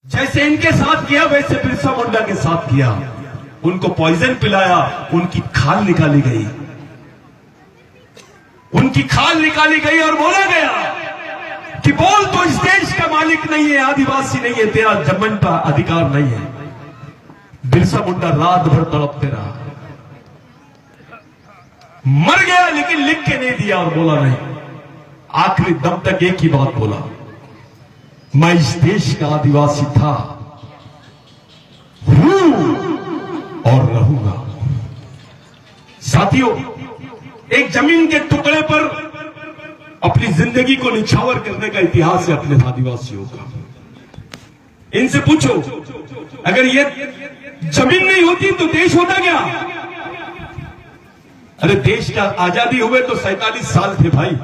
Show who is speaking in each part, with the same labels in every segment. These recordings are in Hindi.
Speaker 1: जैसे इनके साथ किया वैसे बिरसा मुंडा के साथ किया। उनको पॉइजन पिलाया, उनकी खाल निकाली गई, उनकी खाल निकाली गई और बोला गया कि बोल तो इस देश का मालिक नहीं है, आदिवासी नहीं है, तेरा जमीन का अधिकार नहीं है। बिरसा मुंडा रात भर तड़पते रहा, मर गया लेकिन लिख के नहीं दिया और बोला नहीं। आखिरी दम तक एक ही बात बोला, मैं इस देश का आदिवासी था, हूं और रहूंगा। साथियों, एक जमीन के टुकड़े पर अपनी जिंदगी को निछावर करने का इतिहास है अपने आदिवासियों का। इनसे पूछो, अगर ये जमीन नहीं होती तो देश होता क्या? अरे देश का आजादी हुए तो 47 साल थे भाई।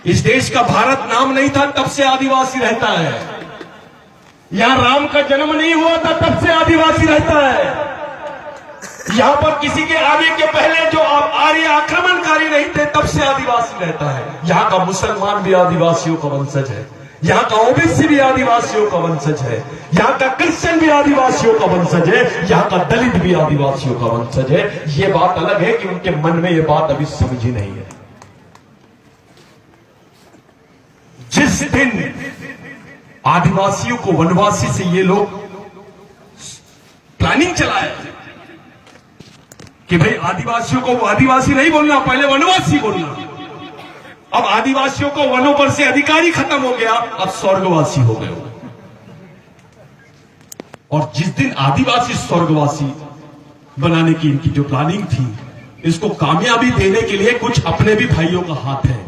Speaker 1: इस देश का भारत नाम नहीं था तब से आदिवासी रहता है। यहां राम का जन्म नहीं हुआ था तब से आदिवासी रहता है। यहां पर किसी के आने के पहले जो आर्य आक्रमणकारी नहीं थे तब से आदिवासी रहता है। यहां का मुसलमान भी आदिवासियों का वंशज है, यहां का ओबीसी भी आदिवासियों का वंशज है, यहां का क्रिश्चियन भी आदिवासियों का वंशज है, यहां का दलित भी आदिवासियों का वंशज है। यह बात अलग है कि उनके मन में यह बात अभी समझी नहीं है। जिस दिन आदिवासियों को वनवासी से ये लोग प्लानिंग चलाए कि भाई आदिवासियों को आदिवासी नहीं बोलना, पहले वनवासी बोलना। अब आदिवासियों को वनों पर से अधिकारी खत्म हो गया, अब स्वर्गवासी हो गए। और जिस दिन आदिवासी स्वर्गवासी बनाने की इनकी जो प्लानिंग थी, इसको कामयाबी देने के लिए कुछ अपने भी भाइयों का हाथ है।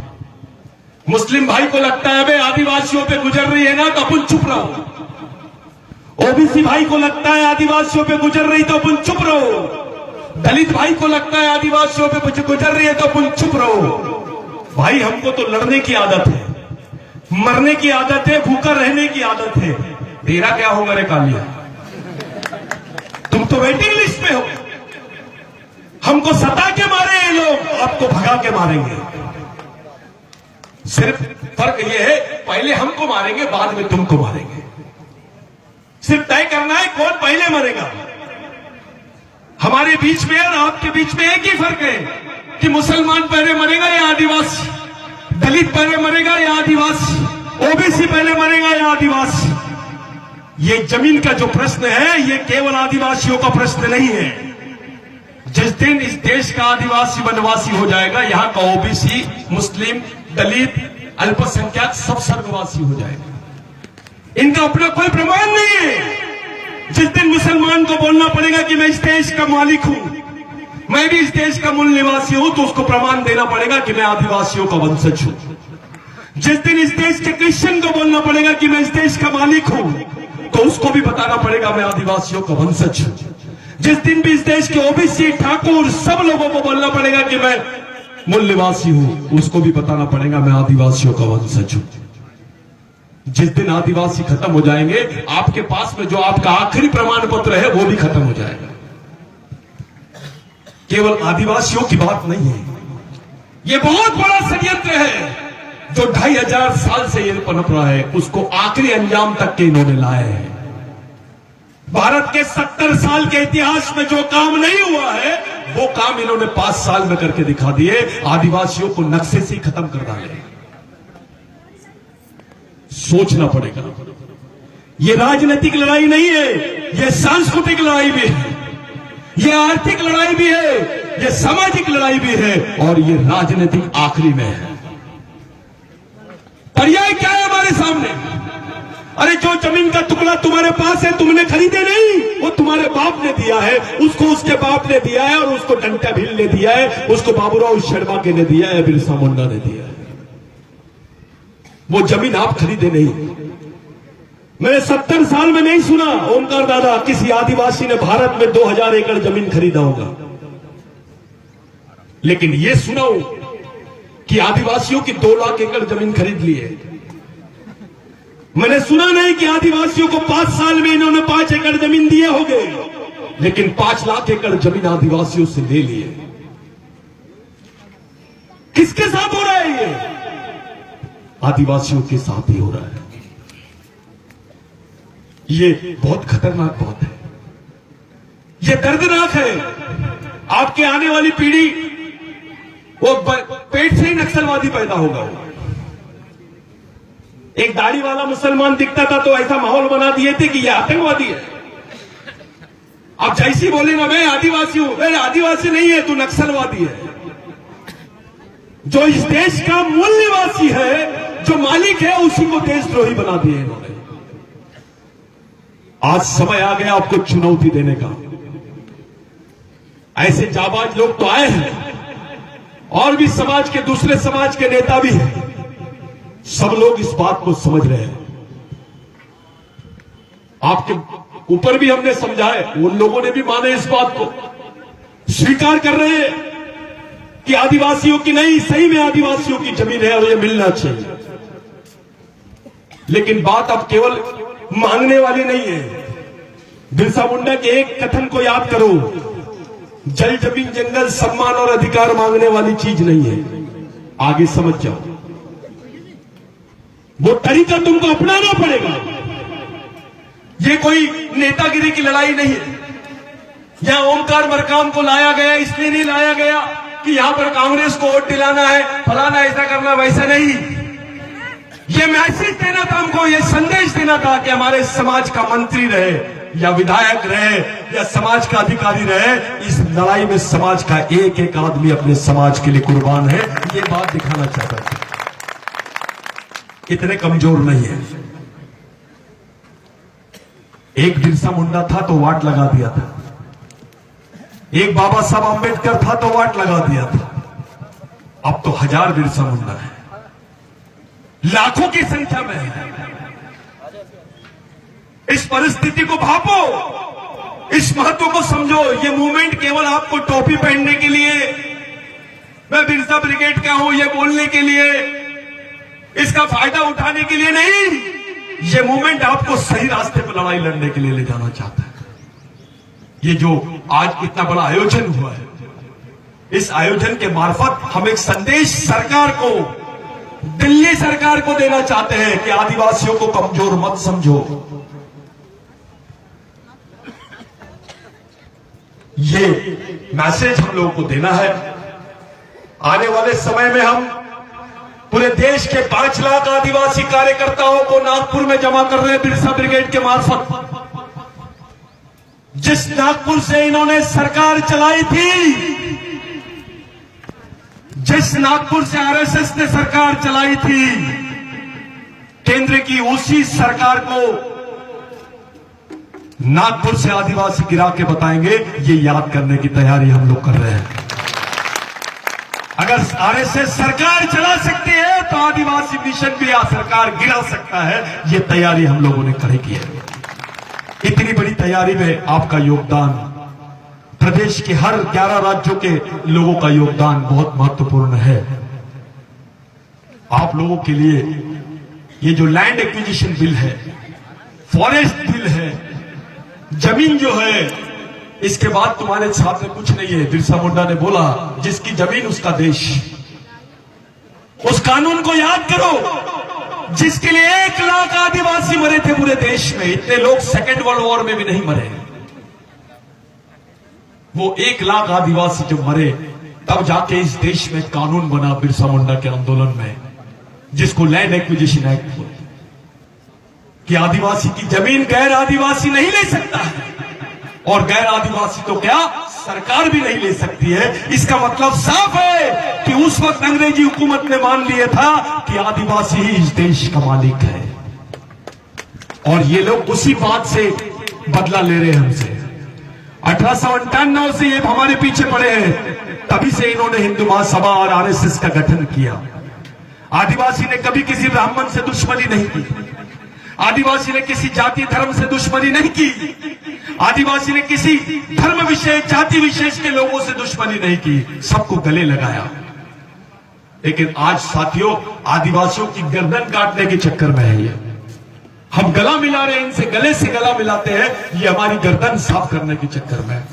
Speaker 1: मुस्लिम भाई को लगता है भाई आदिवासियों पे गुजर रही है ना तो अपन चुप रहो। ओबीसी भाई को लगता है आदिवासियों पे गुजर रही तो अपन चुप रहो। दलित भाई को लगता है आदिवासियों पे गुजर रही है तो अपन चुप रहो। भाई हमको तो लड़ने की आदत है, मरने की आदत है, भूखा रहने की आदत है। तेरा क्या होगा रे कालिया? तुम तो वेटिंग लिस्ट पे हो। हमको सता के मारे ये लोग, आपको भगा के मारेंगे। सिर्फ फर्क ये है, पहले हमको मारेंगे बाद में तुमको मारेंगे। सिर्फ तय करना है कौन पहले मरेगा। हमारे बीच में और आपके बीच में एक ही फर्क है कि मुसलमान पहले मरेगा या आदिवासी, दलित पहले मरेगा या आदिवासी, ओबीसी पहले मरेगा या आदिवासी। ये जमीन का जो प्रश्न है ये केवल आदिवासियों का प्रश्न नहीं है। जिस दिन इस देश का आदिवासी वनवासी हो जाएगा, यहां का ओबीसी, मुस्लिम, दलित, अल्पसंख्यक सब स्वर्गवासी हो जाएगा। इनका अपना कोई प्रमाण नहीं है। जिस दिन मुसलमान को बोलना पड़ेगा कि मैं इस देश का मालिक हूं, मैं भी इस देश का मूल निवासी हूं, तो उसको प्रमाण देना पड़ेगा कि मैं आदिवासियों का वंशज हूं। जिस दिन इस देश के क्रिश्चियन को बोलना पड़ेगा कि मैं इस देश का मालिक हूं, तो उसको भी बताना पड़ेगा मैं आदिवासियों का वंशज हूं। जिस दिन भी इस देश के ओबीसी, ठाकुर सब लोगों को बोलना पड़ेगा कि मैं मूल निवासी हूं, उसको भी बताना पड़ेगा मैं आदिवासियों का वंशज हूं। जिस दिन आदिवासी खत्म हो जाएंगे, आपके पास में जो आपका आखिरी प्रमाण पत्र है वो भी खत्म हो जाएगा। केवल आदिवासियों की बात नहीं है, ये बहुत बड़ा षड्यंत्र है जो 2500 साल से ये पनप रहा है, उसको आखिरी अंजाम तक के इन्होंने लाए हैं। भारत के 70 साल के इतिहास में जो काम नहीं हुआ है वो काम इन्होंने 5 साल में करके दिखा दिए। आदिवासियों को नक्शे से ही खत्म कर डाले। सोचना पड़ेगा, ये राजनीतिक लड़ाई नहीं है, ये सांस्कृतिक लड़ाई भी है, ये आर्थिक लड़ाई भी है, ये सामाजिक लड़ाई भी है, और ये राजनीतिक आखिरी में है। पर्याय क्या है हमारे सामने? अरे जो जमीन का टुकड़ा तुम्हारे पास है तुमने खरीदे नहीं, वो तुम्हारे बाप ने दिया है, उसको उसके बाप ने दिया है, और उसको डंटा भील ने दिया है, उसको बाबूराव शर्मा के ने दिया है, बिरसा मुंडा ने दिया है। वो जमीन आप खरीदे नहीं। मैंने 70 साल में नहीं सुना ओमकार दादा किसी आदिवासी ने भारत में 2000 एकड़ जमीन खरीदा होगा, लेकिन ये सुना कि आदिवासियों की 2 लाख एकड़ जमीन खरीद ली है। मैंने सुना नहीं कि आदिवासियों को 5 साल में इन्होंने 5 एकड़ जमीन दिए होंगे, लेकिन 5 लाख एकड़ जमीन आदिवासियों से ले लिए। किसके साथ हो रहा है ये? आदिवासियों के साथ ही हो रहा है। ये बहुत खतरनाक बात है, ये दर्दनाक है। आपके आने वाली पीढ़ी वो पेट से ही नक्सलवादी पैदा होगा। एक दाढ़ी वाला मुसलमान दिखता था तो ऐसा माहौल बना दिए थे कि ये आतंकवादी है। अब जैसी बोलेगा मैं आदिवासी हूं, अरे आदिवासी नहीं है, तू नक्सलवादी है। जो इस देश का मूल निवासी है, जो मालिक है, उसी को देशद्रोही बना दिए इन्होंने। आज समय आ गया आपको चुनौती देने का। ऐसे जाबाज लोग तो आए हैं, और भी समाज के दूसरे समाज के नेता भी हैं। सब लोग इस बात को समझ रहे हैं। आपके ऊपर भी हमने समझाए, उन लोगों ने भी माने, इस बात को स्वीकार कर रहे हैं कि आदिवासियों की नहीं, सही में आदिवासियों की जमीन है और ये मिलना चाहिए। लेकिन बात अब केवल मांगने वाली नहीं है। बिरसा मुंडा के एक कथन को याद करो, जल जमीन जंगल सम्मान और अधिकार मांगने वाली चीज नहीं है। आगे समझ जाओ, वो तरीका तुमको अपनाना पड़ेगा। ये कोई नेतागिरी की लड़ाई नहीं है। यहां ओमकार मरकाम को लाया गया, इसलिए नहीं लाया गया कि यहां पर कांग्रेस को वोट दिलाना है, फलाना ऐसा करना, वैसा नहीं। ये मैसेज देना था हमको, ये संदेश देना था कि हमारे समाज का मंत्री रहे या विधायक रहे या समाज का अधिकारी रहे, इस लड़ाई में समाज का एक एक आदमी अपने समाज के लिए कुर्बान है। ये बात दिखाना चाहता था। इतने कमजोर नहीं है। एक बिरसा मुंडा था तो वाट लगा दिया था, एक बाबा साहब अंबेडकर था तो वाट लगा दिया था। अब तो 1000 बिरसा मुंडा है, लाखों की संख्या में है। इस परिस्थिति को भापो, इस महत्व को समझो। ये मूवमेंट केवल आपको टोपी पहनने के लिए, मैं बिरसा ब्रिगेड का हूं ये बोलने के लिए, इसका फायदा उठाने के लिए नहीं। ये मूवमेंट आपको सही रास्ते पर लड़ाई लड़ने के लिए ले जाना चाहता है। ये जो आज इतना बड़ा आयोजन हुआ है, इस आयोजन के मार्फत हम एक संदेश सरकार को, दिल्ली सरकार को देना चाहते हैं कि आदिवासियों को कमजोर मत समझो। ये मैसेज हम लोगों को देना है। आने वाले समय में हम पूरे देश के 5 लाख आदिवासी कार्यकर्ताओं को नागपुर में जमा कर रहे हैं बिरसा ब्रिगेड के मार्फत। जिस नागपुर से इन्होंने सरकार चलाई थी, जिस नागपुर से आरएसएस ने सरकार चलाई थी, केंद्र की उसी सरकार को नागपुर से आदिवासी गिरा के बताएंगे। ये याद करने की तैयारी हम लोग कर रहे हैं। अगर आरएसएस सरकार चला सकती है तो आदिवासी मिशन भी सरकार गिरा सकता है। ये तैयारी हम लोगों ने खड़ी की है। इतनी बड़ी तैयारी में आपका योगदान, प्रदेश के हर 11 राज्यों के लोगों का योगदान बहुत महत्वपूर्ण है। आप लोगों के लिए ये जो लैंड एक्विजिशन बिल है, फॉरेस्ट बिल है, जमीन जो है, इसके बाद तुम्हारे सामने कुछ नहीं है। बिरसा मुंडा ने बोला, जिसकी जमीन उसका देश। उस कानून को याद करो, जिसके लिए 1 लाख आदिवासी मरे थे पूरे देश में। इतने लोग सेकेंड वर्ल्ड वॉर में भी नहीं मरे। वो 1 लाख आदिवासी जब मरे, तब जाके इस देश में कानून बना बिरसा मुंडा के आंदोलन में, जिसको लैंड एक्विजिशन एक्ट बोलते, कि आदिवासी की जमीन गैर आदिवासी नहीं ले सकता है, और गैर आदिवासी तो क्या सरकार भी नहीं ले सकती है। इसका मतलब साफ है कि उस वक्त अंग्रेजी हुकूमत ने मान लिया था कि आदिवासी ही इस देश का मालिक है, और ये लोग उसी बात से बदला ले रहे हैं हमसे। 1858 से ये हमारे पीछे पड़े हैं, तभी से इन्होंने हिंदू महासभा और आरएसएस का गठन किया। आदिवासी ने कभी किसी ब्राह्मण से दुश्मनी नहीं की, आदिवासी ने किसी जाति धर्म से दुश्मनी नहीं की, आदिवासी ने किसी धर्म विशेष जाति विशेष के लोगों से दुश्मनी नहीं की, सबको गले लगाया। लेकिन आज साथियों, आदिवासियों की गर्दन काटने के चक्कर में है ये। हम गला मिला रहे हैं, इनसे गले से गला मिलाते हैं, ये हमारी गर्दन साफ करने के चक्कर में है।